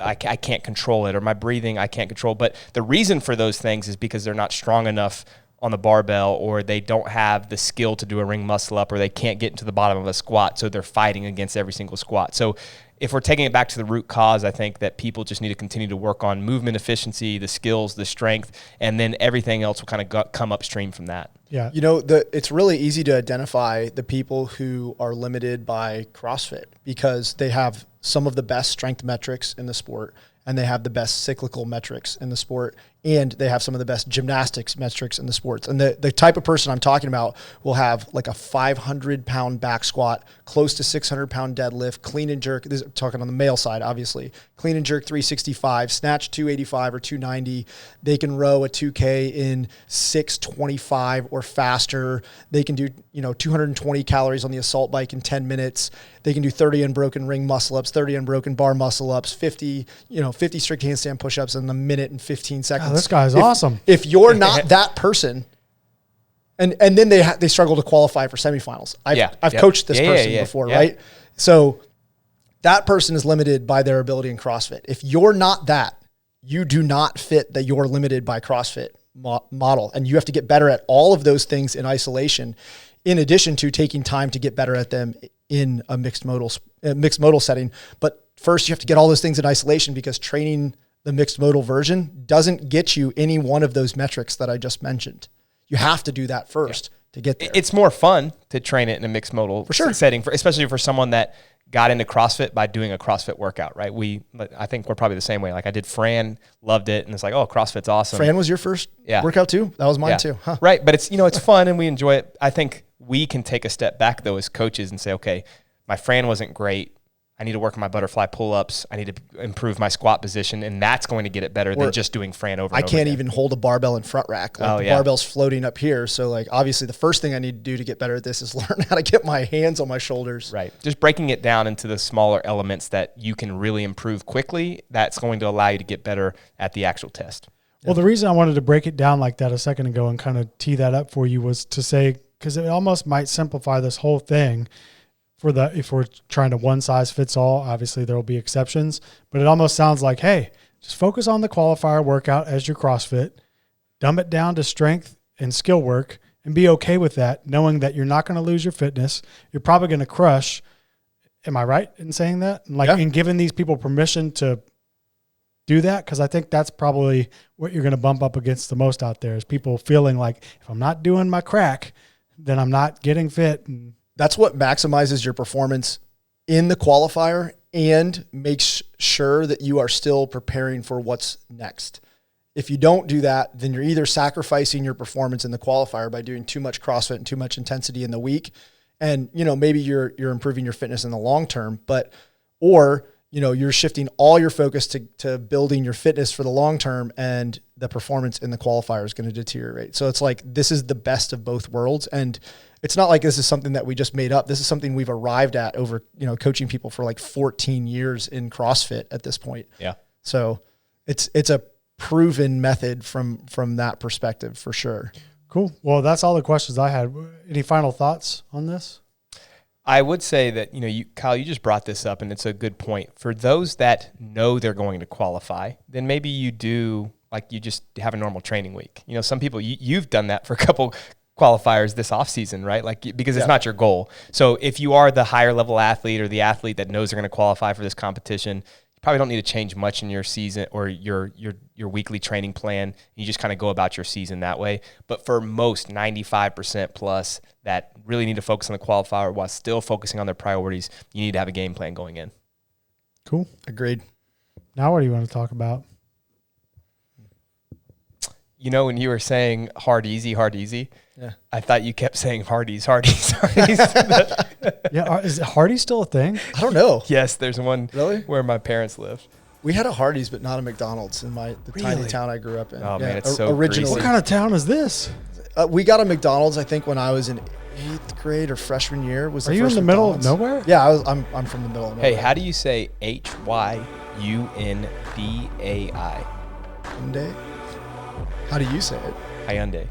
I can't control it, or my breathing I can't control. But the reason for those things is because they're not strong enough on the barbell, or they don't have the skill to do a ring muscle up, or they can't get into the bottom of a squat, so they're fighting against every single squat. So if we're taking it back to the root cause, I think that people just need to continue to work on movement efficiency, the skills, the strength, and then everything else will kind of come upstream from that. Yeah. It's really easy to identify the people who are limited by CrossFit because they have some of the best strength metrics in the sport, and they have the best cyclical metrics in the sport, and they have some of the best gymnastics metrics in the sports. And the type of person I'm talking about will have like a 500-pound back squat, close to 600-pound deadlift, clean and jerk. This is talking on the male side, obviously. Clean and jerk 365, snatch 285 or 290. They can row a 2K in 6:25 or faster. They can do 220 calories on the assault bike in 10 minutes. They can do 30 unbroken ring muscle ups, 30 unbroken bar muscle ups, 50 strict handstand push-ups in a minute and 15 seconds. God, this guy's awesome. If you're not that person, and then they struggle to qualify for semifinals. I've coached this person before, right? So that person is limited by their ability in CrossFit. If you're not that, you do not fit the you're limited by CrossFit model, and you have to get better at all of those things in isolation, in addition to taking time to get better at them in a mixed modal setting. But first, you have to get all those things in isolation, because training the mixed modal version doesn't get you any one of those metrics that I just mentioned. You have to do that first to get there. It's more fun to train it in a mixed modal setting, especially for someone that got into CrossFit by doing a CrossFit workout, right? I think we're probably the same way. Like, I did Fran, loved it, and it's like, oh, CrossFit's awesome. Fran was your first workout too? That was mine too. Huh. Right, but it's fun and we enjoy it. I think we can take a step back though as coaches and say, okay, my Fran wasn't great. I need to work on my butterfly pull-ups. I need to improve my squat position, and that's going to get it better than just doing Fran over and over can't again. even hold a barbell in front rack. Like the barbell's floating up here. So like obviously the first thing I need to do to get better at this is learn how to get my hands on my shoulders. Right. Just breaking it down into the smaller elements that you can really improve quickly, that's going to allow you to get better at the actual test. Well, the reason I wanted to break it down like that a second ago and kind of tee that up for you was to say, because it almost might simplify this whole thing if we're trying to one size fits all. Obviously there will be exceptions, but it almost sounds like, hey, just focus on the qualifier workout as your CrossFit, dumb it down to strength and skill work, and be okay with that, knowing that you're not going to lose your fitness. You're probably going to crush. Am I right in saying that? And giving these people permission to do that? Because I think that's probably what you're going to bump up against the most out there is people feeling like if I'm not doing my crack, then I'm not getting fit. And that's what maximizes your performance in the qualifier and makes sure that you are still preparing for what's next. If you don't do that, then you're either sacrificing your performance in the qualifier by doing too much CrossFit and too much intensity in the week. And, maybe you're improving your fitness in the long term, or you're shifting all your focus to building your fitness for the long term, and the performance in the qualifier is going to deteriorate. So it's like, this is the best of both worlds. And it's not like this is something that we just made up. This is something we've arrived at over, coaching people for like 14 years in CrossFit at this point. Yeah. So it's a proven method from that perspective for sure. Cool. Well, that's all the questions I had. Any final thoughts on this? I would say that, Kyle, you just brought this up, and it's a good point. For those that know they're going to qualify, then maybe you just have a normal training week. Some people, you've done that for a couple qualifiers this off season, right? Because it's not your goal. So if you are the higher level athlete or the athlete that knows they're going to qualify for this competition, probably don't need to change much in your season or your weekly training plan. You just kind of go about your season that way. But for most 95% plus that really need to focus on the qualifier while still focusing on their priorities, you need to have a game plan going in. Cool. Agreed. Now what do you want to talk about? When you were saying hard, easy, yeah. I thought you kept saying Hardee's. Yeah, is Hardee's still a thing? I don't know. Yes, there's one where my parents live. We had a Hardee's, but not a McDonald's in the tiny town I grew up in. Oh, man, it's so originally. What kind of town is this? We got a McDonald's, I think, when I was in 8th grade or freshman year. Are you in the middle of nowhere? Yeah, I'm from the middle of nowhere. Hey, how do you say Hyundai? Hyundai? How do you say it? Hyundai.